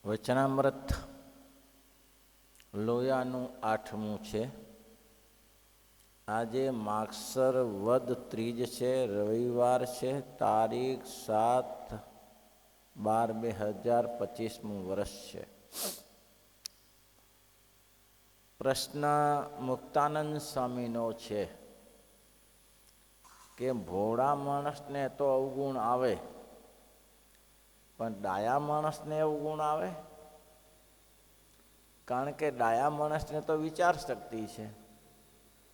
વચનામૃત લોયાનું 8મું છે. આજે માગસર વદ ત્રીજ છે, રવિવાર છે, તારીખ 7/12/2025 વર્ષ છે. પ્રશ્ન મુક્તાનંદ સ્વામીનો છે કે ભોળા માણસને તો અવગુણ આવે, પણ ડાયા માણસને અવગુણ આવે? કારણ કે ડાયા માણસને તો વિચાર શક્તિ છે,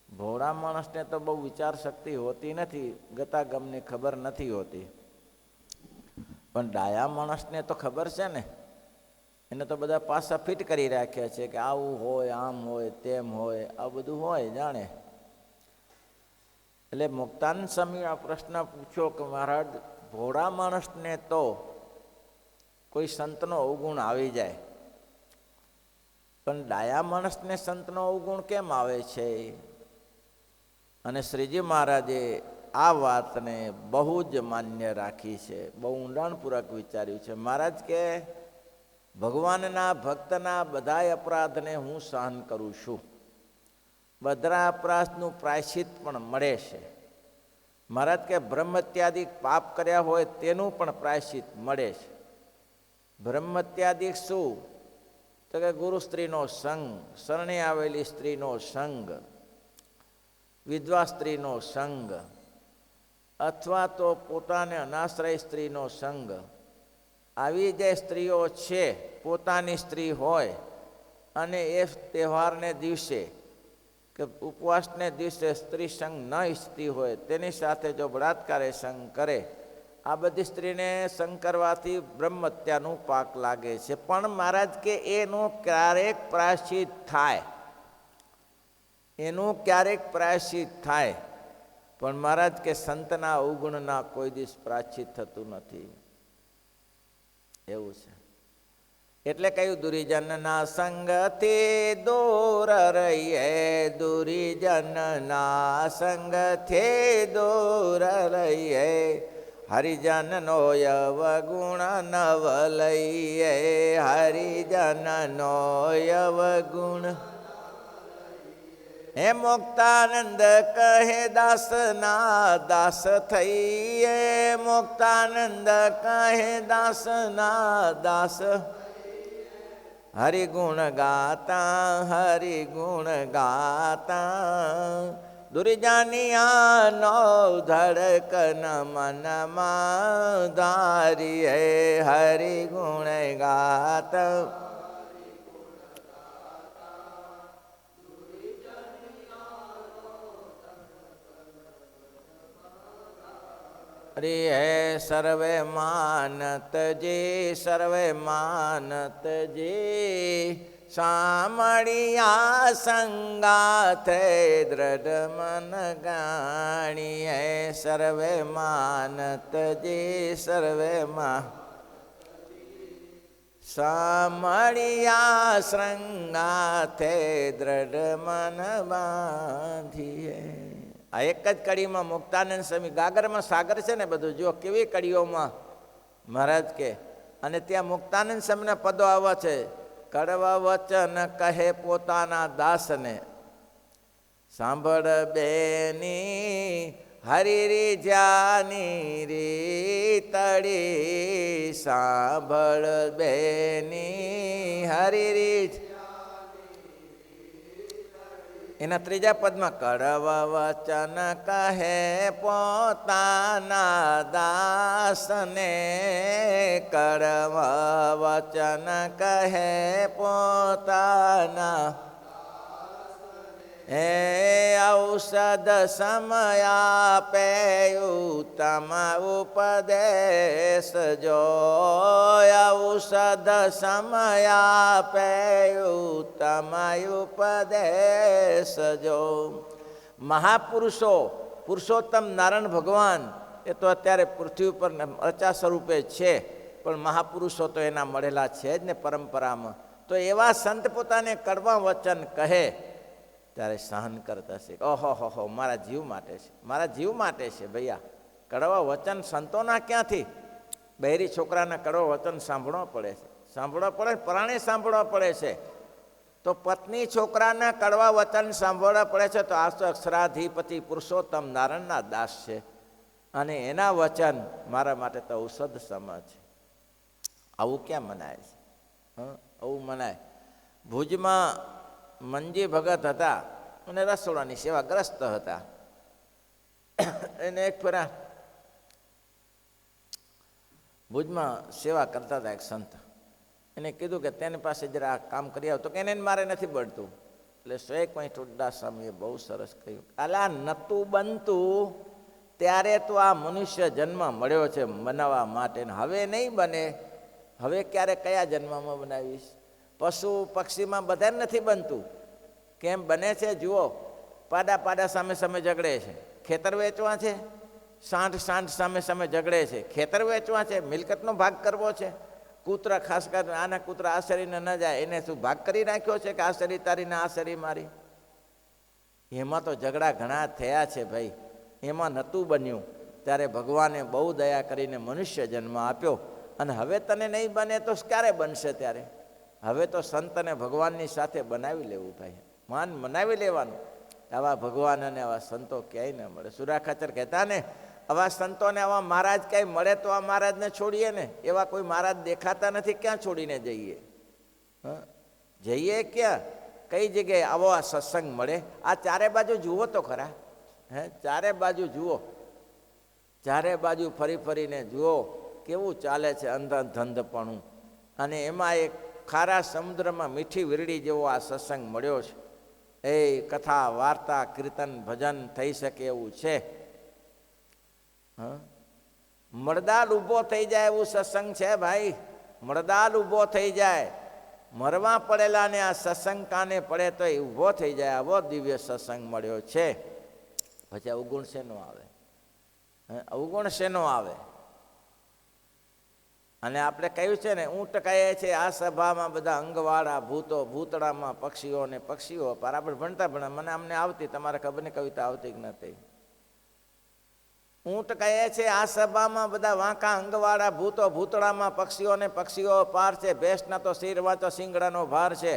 ભોળા માણસને તો બહુ વિચાર શક્તિ હોતી નથી, ગતાગમની ખબર નથી હોતી. પણ ડાયા માણસને તો ખબર છે ને, એને તો બધા પાસા ફિટ કરી રાખ્યા છે કે આવું હોય, આમ હોય, તેમ હોય, આ બધું હોય જાણે. એટલે મુક્તાનંદ સ્વામી આ પ્રશ્ન પૂછ્યો કે મહારાજ, ભોળા માણસને તો કોઈ સંતનો અવગુણ આવી જાય, પણ ડાયા માણસને સંતનો અવગુણ કેમ આવે છે? અને શ્રીજી મહારાજે આ વાતને બહુ જ માન્ય રાખી છે, બહુ ઊંડાણપૂર્વક વિચાર્યું છે. મહારાજ કે ભગવાનના ભક્તના બધાય અપરાધને હું સહન કરું છું, બધા અપરાધનું પ્રાયશ્ચિત પણ મળે છે. મહારાજ કે બ્રહ્મત્યાદિક પાપ કર્યા હોય તેનું પણ પ્રાયશ્ચિત મળે છે. બ્રહ્મત્યાદિક શું? તો કે ગુરુ સ્ત્રીનો સંગ, શરણે આવેલી સ્ત્રીનો સંગ, વિધવા સ્ત્રીનો સંગ, અથવા તો પોતાને અનાશ્રય સ્ત્રીનો સંગ. આવી જે સ્ત્રીઓ છે, પોતાની સ્ત્રી હોય અને એ તહેવારને દિવસે કે ઉપવાસને દિવસે સ્ત્રી સંગ ન ઈચ્છતી હોય, તેની સાથે જો બળાત્કારે સંગ કરે, આ બધી સ્ત્રીને સંગ કરવાથી બ્રહ્મહત્યાનું પાક લાગે છે. પણ મહારાજ કે એનું ક્યારેક પ્રાયશ્ચિત થાય, એનું ક્યારેક પ્રાયશ્ચિત થાય, પણ મહારાજ કે સંતના અવગુણના કોઈ દિવસ પ્રાયશ્ચિત થતું નથી. એવું છે. એટલે કહ્યું દુર્જનના સંગથી દૂર રહીએ, દુર્જનના સંગથી દૂર રહીએ, હરિજનનો અવગુણ નવ લઈએ, હરિજનનો અવગુણ. હે મુક્તાનંદ કહે દાસના દાસ થઈએ, મુક્તાનંદ કહે દાસના દાસ, હરિગુણ ગાતા, હરિગુણ ગાતા, દુર્જાનિયાનો ધડકન મનમાં ધારીએ, હરિગુણ ગાતા. હે સર્વે માનતજી, સર્વે માનતજી, સામળિયા સંગાથે દ્રઢ મન ગાણી. હે સર્વે માનતજી, સર્વે સામળિયા સંગાથે દ્રઢ મન બાંધીએ. આ એક જ કડીમાં મુક્તાનંદ સ્વામી, ગાગરમાં સાગર છે ને બધું, જો કેવી કડીઓમાં મહારાજ કે. અને ત્યાં મુક્તાનંદ સ્વામીના પદો આવા છે, કડવા વચન કહે પોતાના દાસને, સાંભળ બેની હરિરી જાની રીતડી, સાંભળ બેની હરિરી. એના ત્રીજા પદમાં કડવા વચન કહે પોતાના દાસને, કડવા વચન કહે પોતાના. હે ઔષધ સમય આપે ઉત્તમ ઉપદેશ જો, ઔષધ સમય આપે ઉત્તમ ઉપદેશ જો. મહાપુરુષો, પુરુષોત્તમ નારાયણ ભગવાન એ તો અત્યારે પૃથ્વી ઉપર રચા સ્વરૂપે છે, પણ મહાપુરુષો તો એના મળેલા છે જ ને પરંપરામાં. તો એવા સંત પોતાને કડવા વચન કહે ત્યારે સહન કરતા છે. ઓહો હો, મારા જીવ માટે છે, મારા જીવ માટે છે. ભૈયા કડવા વચન સંતોના ક્યાંથી? બહેરી છોકરાના કડવા વચન સાંભળવા પડે છે. સાંભળવા પડે, પરાણે સાંભળવા પડે છે. તો પત્ની છોકરાના કડવા વચન સાંભળવા પડે છે. તો આ તો અક્ષરાધિપતિ પુરુષોત્તમ નારાયણના દાસ છે અને એના વચન મારા માટે તો ઔષધ સમ છે. આવું ક્યાં મનાય છે? આવું મનાય? ભુજમાં મંજી ભગત હતા અને રસોડાની સેવાગ્રસ્ત હતા. એને એક ફેરા ભુજમાં સેવા કરતા હતા એક સંત. એને કીધું કે તેની પાસે જરા કામ કરી આવ. તો કે એને મારે નથી બળતું. એટલે સ્વયં ટુડ્ડા સ્વામીએ બહુ સરસ કહ્યું, અલા નતું બનતું ત્યારે તો આ મનુષ્ય જન્મ મળ્યો છે બનાવવા માટે. હવે નહીં બને. હવે ક્યારે કયા જન્મમાં બનાવીશ? પશુ પક્ષીમાં બધા નથી બનતું. કેમ બને છે? જુઓ, પાડા પાડા સામે સામે ઝઘડે છે. ખેતર વેચવા છે. સાંઠ સાંઠ સામે સામે ઝઘડે છે. ખેતર વેચવા છે, મિલકતનો ભાગ કરવો છે. કૂતરા ખાસ કરીને આના કૂતરા આ શરીરને ન જાય એને શું ભાગ કરી નાખ્યો છે કે આ શરીર તારીને આ શરીર મારી? એમાં તો ઝઘડા ઘણા થયા છે ભાઈ. એમાં નહોતું બન્યું ત્યારે ભગવાને બહુ દયા કરીને મનુષ્ય જન્મ આપ્યો. અને હવે તને નહીં બને તો ક્યારે બનશે? ત્યારે હવે તો સંતને ભગવાનની સાથે બનાવી લેવું ભાઈ. મનાવી લેવાનું. આવા ભગવાન અને આવા સંતો ક્યાંય ન મળે. સુરા ખાચર કહેતા ને, આવા સંતોને આવા મહારાજ ક્યાંય મળે તો આ મહારાજને છોડીએ ને. એવા કોઈ મહારાજ દેખાતા નથી, ક્યાં છોડીને જઈએ? જઈએ ક્યાં? કઈ જગ્યાએ આવો આ સત્સંગ મળે? આ ચારે બાજુ જુઓ તો ખરા. ચારે બાજુ જુઓ, ચારે બાજુ ફરી ફરીને જુઓ કેવું ચાલે છે અંધંધપણું. અને એમાં એક ખારા સમુદ્રમાં મીઠી વીરડી જેવો આ સત્સંગ મળ્યો છે. એ કથા વાર્તા કીર્તન ભજન થઈ શકે એવું છે. મળદાલ ઊભો થઈ જાય એવું સત્સંગ છે ભાઈ. મળદાલ ઊભો થઈ જાય. મરવા પડેલા ને આ સત્સંગ કાને પડે તો એ ઊભો થઈ જાય. આવો દિવ્ય સત્સંગ મળ્યો છે. પછી અવગુણ શેનો આવે? અવગુણ શેનો આવે? અને આપણે કહ્યું છે ને, ઊંટ કહે છે આ સભામાં બધા અંગવાળા ભૂતો, ભૂતળામાં પક્ષીઓ ને પક્ષીઓ. પર આપણે ભણતા મને અમને આવતી, તમારે ખબર નહીં કવિતા આવતી કે નથી. ઊંટ કહે છે આ સભામાં બધા વાંકા અંગવાળા ભૂતો, ભૂતળામાં પક્ષીઓ ને પક્ષીઓ પાર છે. ભેંસના તો શિર વાંચો શિંગડાનો ભાર છે.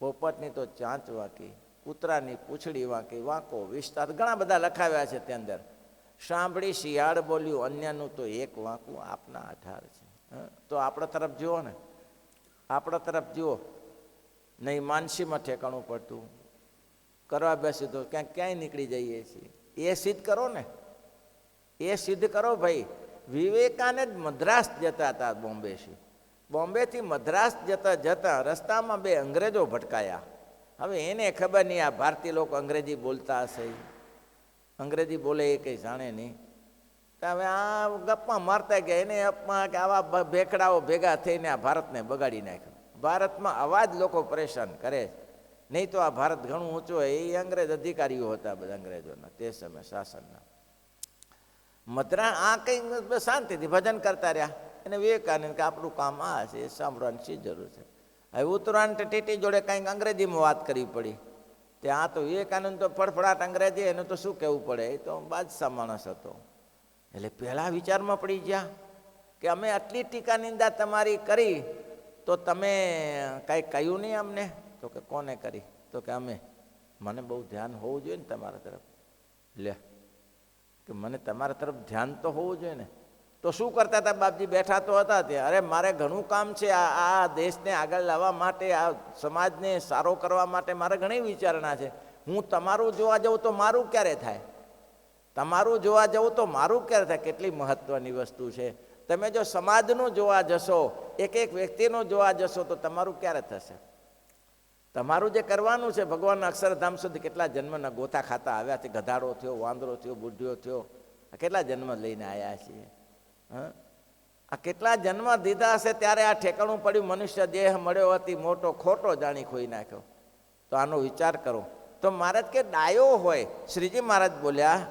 પોપટની તો ચાંચ વાંકી, કૂતરાની પૂંછડી વાંકી, વાંકો વિસ્તાર ઘણા બધા લખાવ્યા છે તે અંદર. સાંભળી શિયાળ બોલ્યું, અન્યનું તો એક વાંકું આપના 18 છે. તો આપણા તરફ જુઓ ને, આપણા તરફ જુઓ. નહીં માનસીમાં ઠેકાણું પડતું, કરવા બેસી તો ક્યાંય નીકળી જઈએ છીએ. એ સિદ્ધ કરો ને, એ સિદ્ધ કરો ભાઈ. વિવેકાનંદ મદ્રાસ જતા હતા બોમ્બેથી. બોમ્બેથી મદ્રાસ જતા જતા રસ્તામાં 2 અંગ્રેજો ભટકાયા. હવે એને ખબર નહીં આ ભારતીય લોકો અંગ્રેજી બોલતા હશે. અંગ્રેજી બોલે એ કંઈ જાણે નહીં. હવે આ ગપ્પા મારતા ગયા. એને અપમાં કે આવા ભેખડાઓ ભેગા થઈને આ ભારતને બગાડી નાખ્યો. ભારતમાં આવા જ લોકો પરેશાન કરે. નહીં તો આ ભારત ઘણું ઊંચું હોય. એ અંગ્રેજ અધિકારીઓ હતા બધા અંગ્રેજોના તે સમય શાસનના. મદ્રાસ આ કંઈ શાંતિથી ભજન કરતા રહ્યા. એને વિવેકાનંદ કે આપણું કામ આ છે, એ સાંભળવાની શી જરૂર છે? હવે ઉત્તરાયણ ટીટી જોડે કંઈક અંગ્રેજીમાં વાત કરવી પડી. ત્યાં તો વિવેકાનંદ તો ફડફડાટ અંગ્રેજી, એનું તો શું કહેવું પડે, એ તો બાદશાહ માણસ હતો. એટલે પહેલાં વિચારમાં પડી ગયા કે અમે આટલી ટીકા નિંદા તમારી કરી તો તમે કાંઈ કહ્યું નહીં અમને? તો કે કોને કરી? તો કે અમે. મને બહુ ધ્યાન હોવું જોઈએ ને તમારા તરફ. લે કે મને તમારા તરફ ધ્યાન તો હોવું જોઈએ ને. તો શું કરતા હતા બાપજી? બેઠા તો હતા ત્યાં. અરે મારે ઘણું કામ છે આ દેશને આગળ લાવવા માટે, આ સમાજને સારો કરવા માટે મારે ઘણી વિચારણા છે. હું તમારું જોવા જાઉં તો મારું ક્યારે થાય? તમારું જોવા જાઉં તો મારું ક્યારે થાય? કેટલી મહત્વની વસ્તુ છે. તમે જો સમાજનું જોવા જશો, એક એક વ્યક્તિનું જોવા જશો તો તમારું ક્યારે થશે? તમારું જે કરવાનું છે, ભગવાનના અક્ષરધામ સુધી કેટલા જન્મના ગોથા ખાતા આવ્યા છે. ગધાડો થયો, વાંદરો થયો, બુઢિયો થયો, કેટલા જન્મ લઈને આવ્યા છીએ. આ કેટલા જન્મ દીધા હશે ત્યારે આ ઠેકાણું પડ્યું. મનુષ્ય દેહ મળ્યો હતી મોટો, ખોટો જાણી ખોઈ નાખ્યો. તો આનો વિચાર કરો. તો મહારાજ કે ડાયો હોય, શ્રીજી મહારાજ બોલ્યા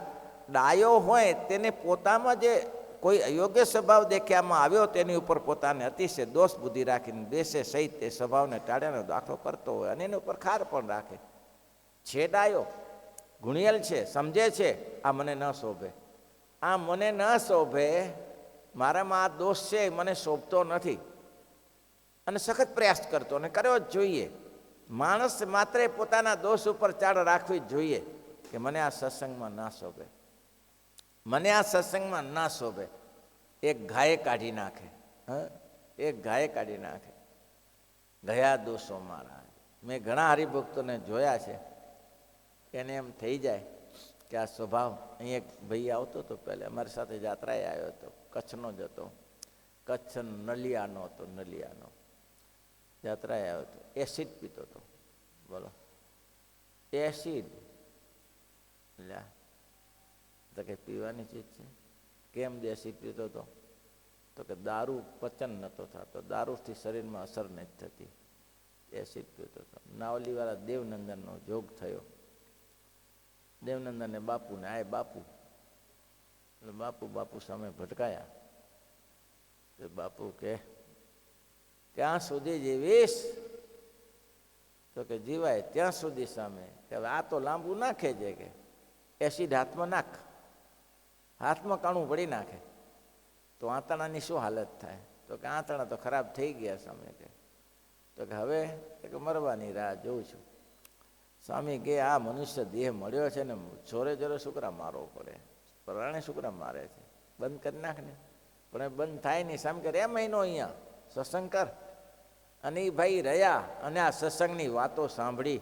ડાયો હોય તેને પોતામાં જે કોઈ અયોગ્ય સ્વભાવ દેખ્યામાં આવ્યો તેની ઉપર પોતાને અતિશય દોષ બુદ્ધિ રાખીને બેસે સહિત તે સ્વભાવને ટાળ્યાનો દાખલો કરતો હોય અને એની ઉપર ખાર પણ રાખે. છે ડાયો, ગુણિયલ છે, સમજે છે આ મને ન શોભે, આ મને ન શોભે, મારામાં આ દોષ છે મને શોભતો નથી, અને સખત પ્રયાસ કરતો અને કર્યો જ જોઈએ. માણસ માત્ર પોતાના દોષ ઉપર ચાળ રાખવી જ જોઈએ કે મને આ સત્સંગમાં ના શોભે, મને આ સત્સંગમાં ના શોભે. એક ગાયે કાઢી નાખે, એક ગાયે કાઢી નાખે ગયા દોષો મારા. મેં ઘણા હરિભક્તોને જોયા છે, એને એમ થઈ જાય કે આ સ્વભાવ. અહીં એક ભાઈ આવતો હતો, પહેલાં અમારી સાથે જાત્રાએ આવ્યો હતો, કચ્છનો જ હતો, કચ્છ નલિયાનો હતો, નલિયાનો જાત્રાએ આવ્યો હતો. એસિડ પીતો હતો. બોલો, એસિડ લ્યા તો કે પીવાની ચીજ છે. કેમ એસિડ પીતો હતો? તો કે દારૂ પચન નહોતો થતો, દારૂથી શરીરમાં અસર નથી થતી, એસિડ પીતો હતો. નાવલીવાળા દેવનંદનનો જોગ થયો. દેવનંદનને બાપુને આય બાપુ, એટલે બાપુ સામે ભટકાયા. તો બાપુ કે ત્યાં સુધી જીવીશ? તો કે જીવાય ત્યાં સુધી. સામે કે હવે આ તો લાંબુ નાખે છે, કે એસિડ હાથમાં નાખ, હાથમાં કાણું પડી નાખે તો આંતણાની શું હાલત થાય? તો કે આંતણા તો ખરાબ થઈ ગયા સામે. કે તો કે હવે કે મરવાની રાહ જોઉં છું. સ્વામી કે આ મનુષ્ય દેહ મળ્યો છે ને જોરે જોરે શુક્રા મારવો પડે, પ્રાણે શુક્રા મારે છે, બંધ કરી નાખ ને. પણ એ બંધ થાય નહીં. સામે કે 2 મહિનો અહીંયા સત્સંગ કર. અને એ ભાઈ રહ્યા અને આ સત્સંગની વાતો સાંભળી.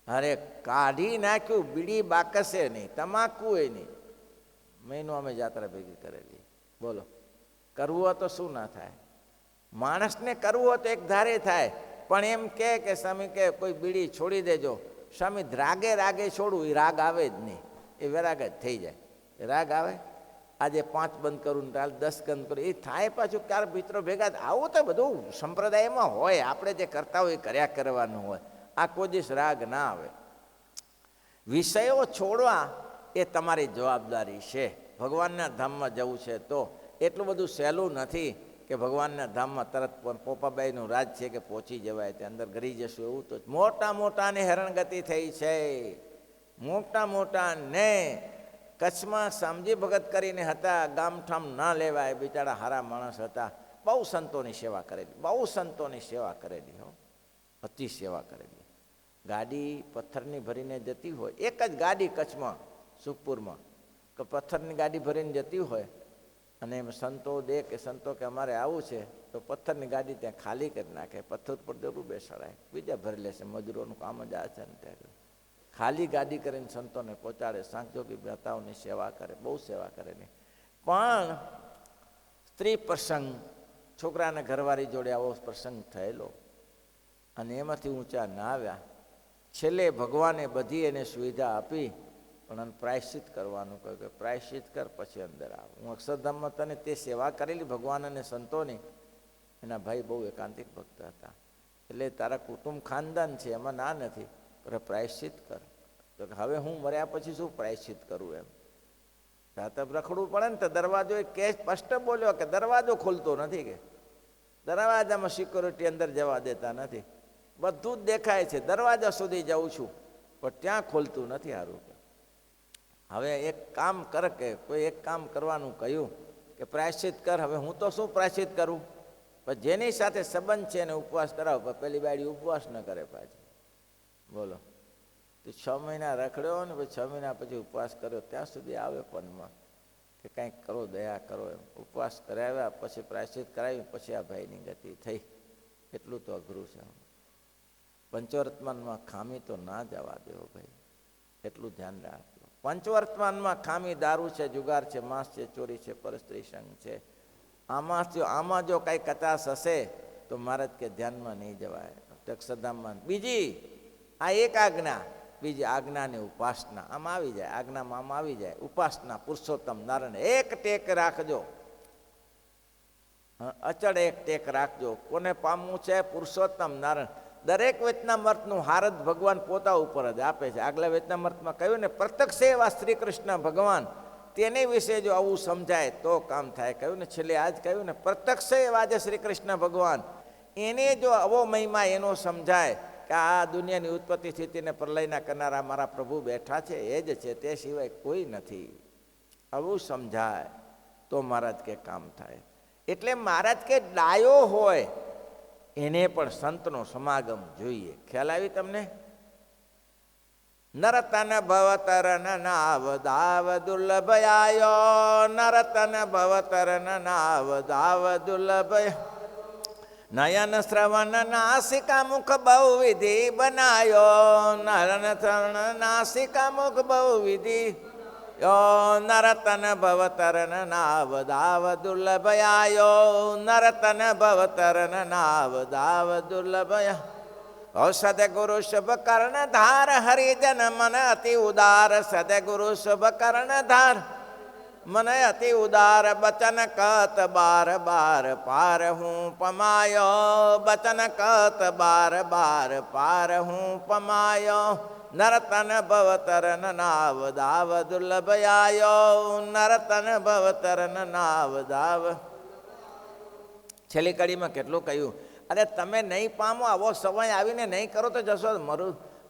અરે કાઢી નાખ્યું, બીડી બાકસે નહીં, તમાકુ એ નહીં. મહિનો અમે જાત્રા ભેગી કરેલી. બોલો, કરવું હોય તો શું ના થાય? માણસને કરવું હોય તો એક ધારે થાય, પણ એમ કે સ્વામી કે કોઈ બીડી છોડી દેજો. સ્વામી રાગે રાગે છોડવું, એ રાગ આવે જ નહીં, એ વૈરાગ જ થઈ જાય. રાગ આવે, આજે 5 બંધ કરું ને કાલ 10 બંધ કરું, એ થાય પાછું. ક્યારે મિત્રો ભેગા આવું તો બધું સંપ્રદાયમાં હોય, આપણે જે કરતા હોય એ કર્યા કરવાનું હોય. આ કોઈ દિવસ રાગ ના આવે. વિષયો છોડવા એ તમારી જવાબદારી છે. ભગવાનના ધામમાં જવું છે તો એટલું બધું સહેલું નથી કે ભગવાનના ધામમાં તરત પોપાબાઈનું રાજ છે કે પહોંચી જવાય, તે અંદર ગરી જશું એવું તો. મોટા મોટાને હેરણગતિ થઈ છે, મોટા મોટાને. કચ્છમાં શામજી ભગત કરીને હતા, ગામઠામ ના લેવાય, બિચારા હારા માણસ હતા. બહુ સંતોની સેવા કરેલી, બહુ સંતોની સેવા કરેલી, હો, અતિ સેવા કરેલી. ગાડી પથ્થરની ભરીને જતી હોય, એક જ ગાડી કચ્છમાં સુખપુરમાં કે પથ્થરની ગાડી ભરીને જતી હોય, અને એમ સંતો દે કે સંતો કે અમારે આવું છે, તો પથ્થરની ગાડી ત્યાં ખાલી કરી નાખે, પથ્થર પર જરૂર બેસાડાય, બીજા ભરી લેશે. મજૂરોનું કામ જ આ છે ને ત્યાં ખાલી ગાડી કરીને સંતોને પહોંચાડે. સાંજોગી મહેતાઓની સેવા કરે, બહુ સેવા કરેલી. પણ સ્ત્રી પ્રસંગ, છોકરાના ઘરવાળી જોડે આવો પ્રસંગ થયેલો અને એમાંથી ઊંચા ના આવ્યા. છેલ્લે ભગવાને બધી એને સુવિધા આપી, પણ પ્રાયશ્ચિત કરવાનું કહ્યું કે પ્રાયશ્ચિત કર પછી અંદર આવ. હું અક્ષરધામમાં તને તે સેવા કરેલી ભગવાન અને સંતોની. એના ભાઈ બહુ એકાંતિક ભક્ત હતા, એટલે તારા કુટુંબ ખાનદાન છે એમાં ના નથી, પણ પ્રાયશ્ચિત કર. તો હવે હું મર્યા પછી શું પ્રાયશ્ચિત કરું? એમ રાતબ રખડવું પડે ને. તો દરવાજો એ કે સ્પષ્ટ બોલ્યો કે દરવાજો ખોલતો નથી, કે દરવાજામાં સિક્યોરિટી અંદર જવા દેતા નથી, બધું જ દેખાય છે, દરવાજા સુધી જાઉં છું પણ ત્યાં ખોલતું નથી. સારું, હવે એક કામ કર, કે કોઈ એક કામ કરવાનું કહ્યું કે પ્રાયશ્ચિત કર. હવે હું તો શું પ્રાયશ્ચિત કરું? પણ જેની સાથે સંબંધ છે એને ઉપવાસ કરાવો, પણ પેલી બાળી ઉપવાસ ન કરે પાછી. બોલો, તો 6 મહિના રખડ્યો ને પછી 6 મહિના પછી ઉપવાસ કર્યો, ત્યાં સુધી આવે પનમાં કે કંઈક કરો, દયા કરો. એમ ઉપવાસ કરાવ્યા, પછી પ્રાયશ્ચિત કરાવી, પછી આ ભાઈની ગતિ થઈ. એટલું તો અઘરું છે. પંચવર્તમાનમાં ખામી તો ના જવા દેવો ભાઈ, એટલું ધ્યાન રાખજો. પંચવર્તમાનમાં ખામી દારૂ છે, જુગાર છે, માંસ છે, ચોરી છે, પરસ્ત્રી સંગ છે. આમાં જો કાંઈ કચાશ હશે તો મહારાજ કે ધ્યાનમાં નહીં જવાય. અક્ષરધામમાં બીજી આ એક આજ્ઞા, બીજી આજ્ઞાની ઉપાસના આમાં આવી જાય. આજ્ઞામાં આમાં આવી જાય ઉપાસના. પુરુષોત્તમ નારાયણ એક ટેક રાખજો, અચળ એક ટેક રાખજો. કોને પામવું છે? પુરુષોત્તમ નારાયણ. દરેક વેતનામૃતનું હારદ ભગવાન પોતા ઉપર જ આપે છે. આગલા વેતનામૃતમાં કહ્યું ને, પ્રત્યક્ષ એવા શ્રી કૃષ્ણ ભગવાન, તેની વિશે જો આવું સમજાય તો કામ થાય. કહ્યું ને છેલ્લે આજ કહ્યું ને, પ્રત્યક્ષ એવા જે શ્રી કૃષ્ણ ભગવાન, એને જો આવો મહિમા એનો સમજાય કે આ દુનિયાની ઉત્પત્તિ સ્થિતિને પ્રલયના કરનારા મારા પ્રભુ બેઠા છે, એ જ છે, તે સિવાય કોઈ નથી, આવું સમજાય તો મહારાજ કે કામ થાય. એટલે મહારાજ કે ડાયો હોય એને પણ સંતનો સમાગમ જોઈએ. ખ્યાલ આવી તમને? નરતન ભવતરન નાવ દાવ દુર્લભયાયો, નરતન ભવતરન નાવ દાવ દુર્લભય, નયન શ્રવણ નાસિકા મુખ બહુ વિધિ બનાયો, નયન શ્રવણ નાસિકા મુખ બહુ વિધિ, નરતન ભવતરન નાવ દાવ દુર્લભયાયો, નરતન ભવતરન નાવ દાવ દુર્લભય, સદગુરુ શુભ કર્ણધાર હરિજન મન અતિ ઉદાર, સદગુરુ શુભ કર્ણધાર મન અતિ ઉદાર, બચન કત બાર બાર પાર હું પમાયો, બચન કત બાર બાર પાર હું પમાયો, નરતન ભવતરન નાવ દાવ દુર્લભયાયો, નરતન ભવતરન નાવ દાવ. છેલ્લી કડીમાં કેટલું કહ્યું, અરે તમે નહીં પામો, આવો સમય આવીને નહીં કરો તો જશો.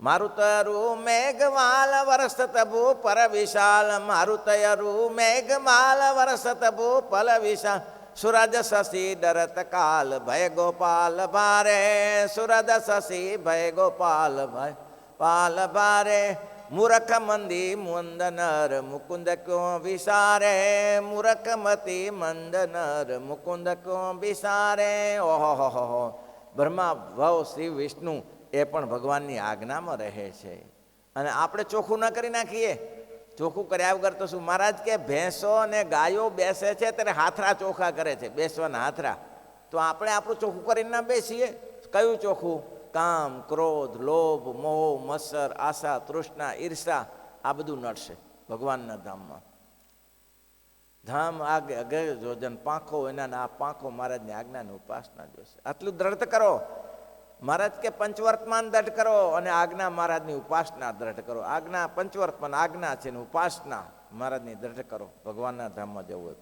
મારું તરું મેઘમાલ વરસત ભૂ પર વિશાલ, મારું તરું મેઘમાલ વરસત ભૂ પલ વિશાલ, સુરજ શશી ડરત કાલ ભય ગોપાલ ભારે, સુરજ શશી ભય ગોપાલ ભય પાલ ભારે, મૂર્ખ મંદી મંદ નર મુકુંદ ક્યો વિસારે, મૂર્ખ મતી મંદ નર મુકુંદ ક્યો વિસારે. ઓહો, બ્રહ્મા ભવ શ્રી વિષ્ણુ એ પણ ભગવાનની આજ્ઞામાં રહે છે અને આપણે ચોખ્ખું ન કરી નાખીએ. ચોખ્ખું કર્યા વગર તો શું? મહારાજ કે ભેંસો અને ગાયો બેસે છે ત્યારે હાથરા ચોખ્ખા કરે છે, બેસવાના હાથરા. તો આપણે આપણું ચોખ્ખું કરીને ના બેસીએ? કયું ચોખ્ખું? કામ, ક્રોધ, લોભ, મોહ, મત્સર, આશા, તૃષ્ણા, ઈર્ષા, આ બધું નડશે ભગવાનના ધામમાં. ધામ આગે અગે જોજન પાંખો એના આ પાંખો મહારાજની આજ્ઞાની ઉપાસના જોશે. આટલું દ્રઢ કરો. મહારાજ કે પંચવર્તમાન દ્રઢ કરો અને આજ્ઞા મહારાજની ઉપાસના દ્રઢ કરો. આજ્ઞા પંચવર્તમાન આજ્ઞા છે ને ઉપાસના મહારાજની દ્રઢ કરો ભગવાનના ધામમાં જવું હોય.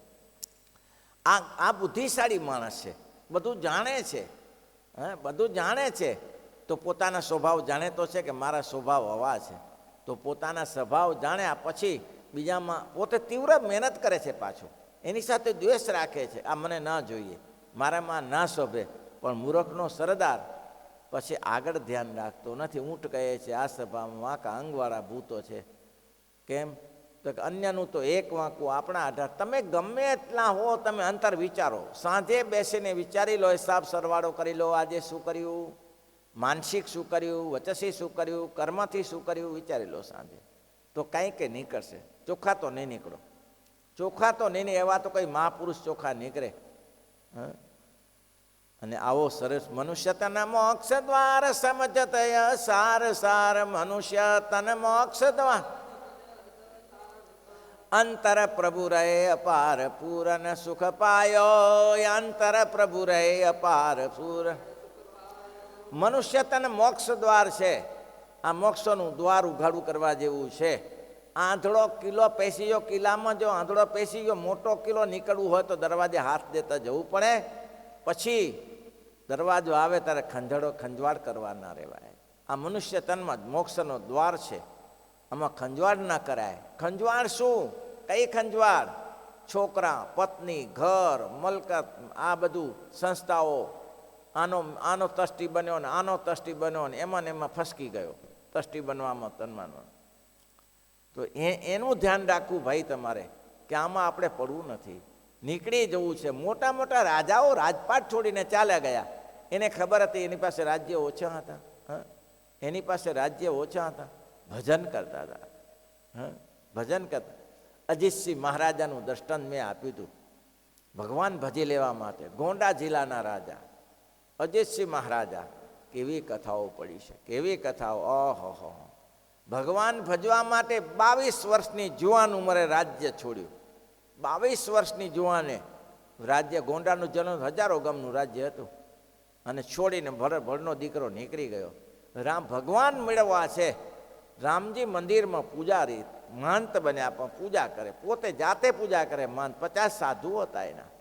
આ બુદ્ધિશાળી માણસ છે, બધું જાણે છે. બધું જાણે છે તો પોતાના સ્વભાવ જાણે તો છે કે મારા સ્વભાવ આવા છે, તો પોતાના સ્વભાવ જાણ્યા પછી બીજામાં પોતે તીવ્ર મહેનત કરે છે, પાછું એની સાથે દ્વેષ રાખે છે, આ મને ના જોઈએ, મારામાં ના શોભે. પણ મૂર્ખનો સરદાર પછી આગળ ધ્યાન રાખતો નથી. ઊંટ કહે છે આ સભામાં વાંકા અંગવાળા ભૂતો છે. કેમ? તો અન્યનું તો એક વાંકું આપણા 18. તમે ગમે એટલા હો, તમે અંતર વિચારો. સાંજે બેસીને વિચારી લો, હિસાબ સરવાળો કરી લો. આજે શું કર્યું, માનસિક શું કર્યું, વચસી શું કર્યું, કર્મથી શું કર્યું, વિચારી લો સાંજે. તો કંઈ કે નીકળશે. ચોખ્ખા તો નહીં નીકળો, ચોખ્ખા તો નહીં. એવા તો કંઈ મહાપુરુષ ચોખ્ખા નીકળે. અને આવો સરસ મનુષ્ય તન મોક્ષ દ્વાર સમજત સાર સાર, મનુષ્ય તન મોક્ષ દ્વાર અંતર પ્રભુ રહે અપાર પૂરન સુખ પાયો, અંતર પ્રભુ રહે અપાર પૂર. મનુષ્ય તન મોક્ષ દ્વાર છે. આ મોક્ષનું દ્વાર ઉઘાડું કરવા જેવું છે. આંધળો કિલ્લો પેસી ગયો, કિલ્લામાં જો આંધળો પેસી ગયો, મોટો કિલ્લો નીકળવું હોય તો દરવાજે હાથ દેતા જવું પડે. પછી દરવાજો આવે ત્યારે ખંજવાળ કરવા ના રહેવાય. આ મનુષ્ય તનમાં જ મોક્ષનો દ્વાર છે. આમાં ખંજવાળ ના કરાય. ખંજવાળ શું? કઈ ખંજવાળ? છોકરા, પત્ની, ઘર, મલકત, આ બધું સંસ્થાઓ. આનો તસ્ટી બન્યો ને આનો તસ્ટી બન્યો ને એમાં ફસકી ગયો તસ્ટી બનવામાં તનમાં. તો એનું ધ્યાન રાખવું ભાઈ તમારે કે આમાં આપણે પડવું નથી, નીકળી જવું છે. મોટા મોટા રાજાઓ રાજપાટ છોડીને ચાલ્યા ગયા. એને ખબર હતી એની પાસે રાજ્ય ઓછા હતા. એની પાસે રાજ્ય ઓછા હતા. ભજન કરતા હતા. ભજન કરતા. અજીતસિંહ મહારાજાનું દ્રષ્ટાંત મેં આપ્યું હતું ભગવાન ભજી લેવા માટે. ગોંડા જિલ્લાના રાજા અજીતસિંહ મહારાજા. કેવી કથાઓ પડી છે, કેવી કથાઓ. ઓહો, ભગવાન ભજવા માટે 22 વર્ષની જુવાન ઉંમરે રાજ્ય છોડ્યું. 22 વર્ષની જુવાને રાજ્ય, ગોંડાનું જન્મ 1000 ગામનું રાજ્ય હતું, અને છોડીને ભરનો દીકરો નીકળી ગયો. રામ ભગવાન મેળવવા છે. રામજી મંદિરમાં પૂજારી મહંત બન્યા, પણ પૂજા કરે, પોતે જાતે પૂજા કરે. મહંત 50 સાધુઓ હતા એના,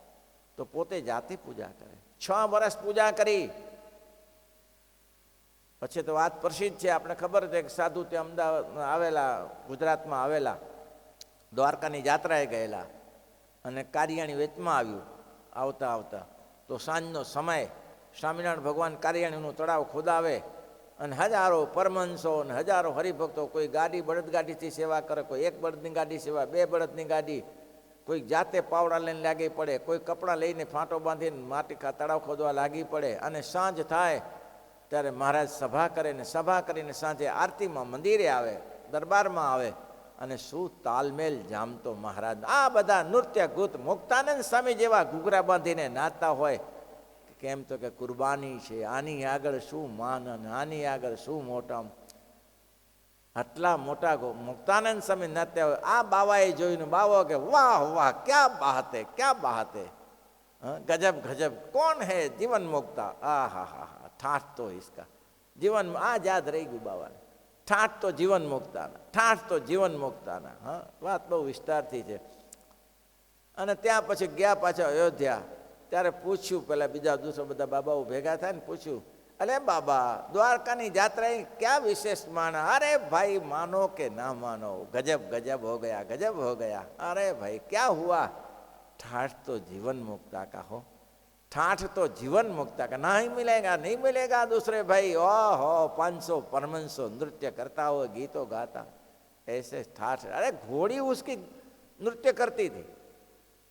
તો પોતે જાતે પૂજા કરે. 6 વર્ષ પૂજા કરી. પછી તો વાત પ્રસિદ્ધ છે, આપણે ખબર છે કે સાધુ તે અમદાવાદ આવેલા, ગુજરાતમાં આવેલા, દ્વારકાની યાત્રાએ ગયેલા. અને કારિયાણી વેચમાં આવ્યું. આવતા આવતા તો સાંજનો સમય, સ્વામિનારાયણ ભગવાન કારિયાણીનું તળાવ ખોદાવે અને હજારો પરમહંસો અને હજારો હરિભક્તો, કોઈ ગાડી બળદગાડીથી સેવા કરે, કોઈ એક બળદની ગાડી સેવા, બે બળદની ગાડી, કોઈ જાતે પાવડા લઈને લાગી પડે, કોઈ કપડાં લઈને ફાંટો બાંધીને માટી તળાવ ખોદવા લાગી પડે. અને સાંજ થાય ત્યારે મહારાજ સભા કરે ને સભા કરીને સાંજે આરતીમાં મંદિરે આવે, દરબારમાં આવે અને શું તાલમેલ જામતો મહારાજ. આ બધા નૃત્ય ગૂત મુક્તાનંદ સ્વામી જેવા ઘૂઘરા બાંધીને નાચતા હોય. કેમ તો કે કુરબાની છે, આની આગળ શું માન અને આની આગળ શું મોટા. આટલા મોટા મુક્તાનંદ સ્વામી નાચતા હોય. આ બાવાએ જોઈને બાવો કે વાહ વાહ, ક્યાં બાતે ક્યાં બાતે, ગજબ ગજબ, કોણ હે જીવન મુક્તા. આ હા હા હા, ઠાઠ તો ઇસકા જીવન. આ યાદ રહી ગયું બાવાને, ઠાઠ તો જીવન મુક્તાના, ઠાઠ તો જીવન મુક્તાના. હા, વાત બહુ વિસ્તારથી છે. અને ત્યાં પછી ગયા પાછા અયોધ્યા. ત્યારે પૂછ્યું, પેલા બીજા દૂસરા બધા બાબાઓ ભેગા થાય ને પૂછ્યું, અરે બાબા, દ્વારકાની જાત્રા ક્યાં વિશેષ માના? અરે ભાઈ, માનો કે ના માનો, ગજબ ગજબ હો ગયા, ગજબ હો ગયા. અરે ભાઈ, ક્યાં હુआ? ठाठ तो जीवन मुक्ता का हो, ठाठ तो जीवन मुक्ता का, नहीं मिलेगा नहीं मिलेगा दूसरे भाई. ओहो, 500 परमंशो नृत्य करता हुआ, गीतों गाता, ऐसे ठाठ. अरे घोड़ी उसकी नृत्य करती थी.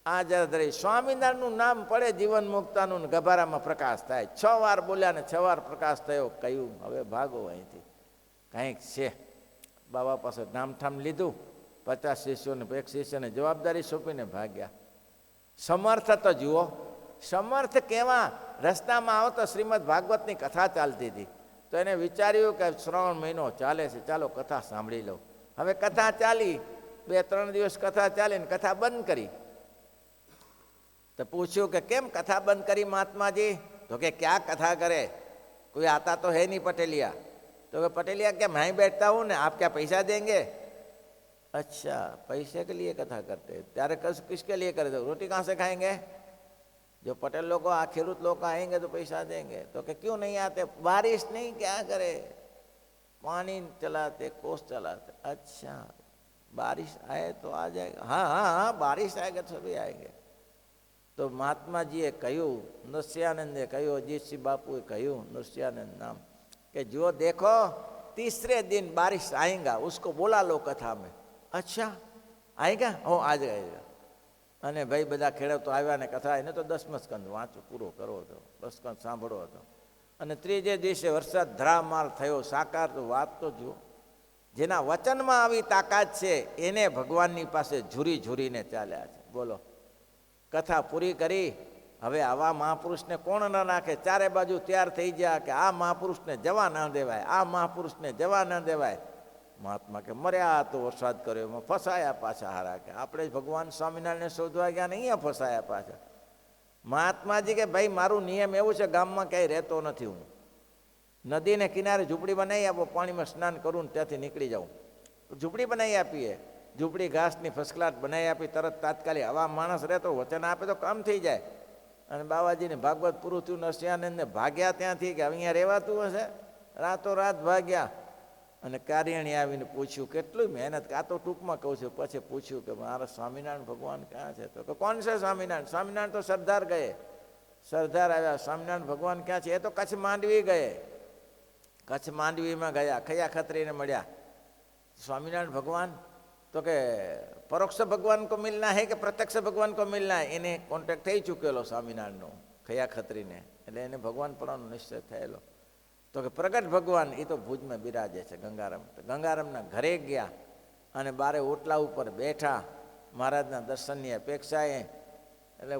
આ જ્યારે સ્વામિનારાયણનું નામ પડે જીવન મુક્તાનું, ગભારામાં પ્રકાશ થાય. 6 વાર બોલ્યા ને 6 વાર પ્રકાશ થયો. કહ્યું હવે ભાગો અહીંથી, કંઈક છે. બાબા પાસે નામઠામ લીધું. 50 શિષ્યોને, એક શિષ્યને જવાબદારી સોંપીને ભાગ્યા. સમર્થ તો જુઓ, સમર્થ કેવા. રસ્તામાં આવતો શ્રીમદ ભાગવતની કથા ચાલતી હતી. તો એને વિચાર્યું કે શ્રાવણ મહિનો ચાલે છે, ચાલો કથા સાંભળી લઉં. હવે કથા ચાલી, 2-3 દિવસ કથા ચાલી ને કથા બંધ કરી. तो पूछो कि केम कथा बंद करी महात्मा जी? तो कि क्या कथा करे, कोई आता तो है नहीं पटेलिया. तो कि पटेलिया क्या मैं बैठता हूँ ना, आप क्या पैसा देंगे? अच्छा, पैसे के लिए कथा करते, त्यारे किसके लिए करते? रोटी कहाँ से खाएंगे? जो पटेल लोग खेडूत लोग आएंगे तो पैसा देंगे. तो कि क्यों नहीं आते? बारिश नहीं, क्या करे, पानी चलाते, कोस चलाते. अच्छा, बारिश आए तो आ जाएगा. हाँ हाँ हाँ, बारिश आएगा तो सभी आएंगे. तो महात्मा जीए कहूँ, नृत्यानंदे कहूँ, अजीत सिंह बापूए कहूँ, नृत्यानंद नाम, कि जो देखो 3रे दिन बारिश आएगा, उसको बोला लो कथा में. अच्छा, आएगा? हो, आ जाएगा. अने भाई बधा खेडूतो आव्या ने कथा, एने तो 10 स्कंद वाँचो, पूरो करो तो 10 स्कंद सांभळो हतो. अने 3जे दिवसे वरसाद धरामार थयो. साकार तो वात तो जुओ, जेना वचनमा आवी ताकात छे एने भगवाननी पासे झूरी झूरीने चाल्या छे. बोलो, कथा पूरी करी. હવે આવા મહાપુરુષને કોણ ન નાખે? ચારે બાજુ તૈયાર થઈ ગયા કે આ મહાપુરુષને જવા ન દેવાય, આ મહાપુરુષને જવા ન દેવાય. મહાત્મા કે મર્યા તો વરસાદ કર્યો, એમાં ફસાયા પાછા હારા. કે આપણે ભગવાન સ્વામિનારાયણને શોધવા ગયા ને અહીંયા ફસાયા પાછા. મહાત્માજી કે ભાઈ, મારું નિયમ એવું છે, ગામમાં ક્યાંય રહેતો નથી હું. નદીને કિનારે ઝૂંપડી બનાવી આપો, પાણીમાં સ્નાન કરું ને ત્યાંથી નીકળી જાઉં. ઝૂંપડી બનાવી આપીએ, ઝૂંપડી ઘાસની ફસકલાટ બનાવી આપી, તરત તાત્કાલિક. આવા માણસ રહેતો વચન આપે તો કામ થઈ જાય. અને બાવાજીને ભાગવત પૂરું થયું, નરસિંહાનંદને ભાગ્યા ત્યાંથી કે અહીંયા રહેવાતું હશે. રાતો રાત ભાગ્યા. અને કાર્યાણી આવીને પૂછ્યું, કેટલું મહેનત. આ તો ટૂંકમાં કહું છું. પછી પૂછ્યું કે મારા સ્વામિનારાયણ ભગવાન ક્યાં છે? તો કે કોણ છે સ્વામિનારાયણ? સ્વામિનારાયણ તો સરદાર ગયે. સરદાર આવ્યા. સ્વામિનારાયણ ભગવાન ક્યાં છે? એ તો કચ્છ માંડવી ગયે. કચ્છ માંડવીમાં ગયા, ખૈયા ખત્રીને મળ્યા. સ્વામિનારાયણ ભગવાન તો કે પરોક્ષ ભગવાન કો મિલના હે કે પ્રત્યક્ષ ભગવાન કો મિલના હે? એને કોન્ટેક્ટ થઈ ચૂકેલો સ્વામિનારાયણનો, ખૈયા ખત્રીને. એટલે એને ભગવાન પડવાનો નિશ્ચય થયેલો. તો કે પ્રગટ ભગવાન એ તો ભુજમાં બિરાજે છે, ગંગારામ. ગંગારામના ઘરે ગયા અને બારે ઓટલા ઉપર બેઠા, મહારાજના દર્શનની અપેક્ષાએ. એટલે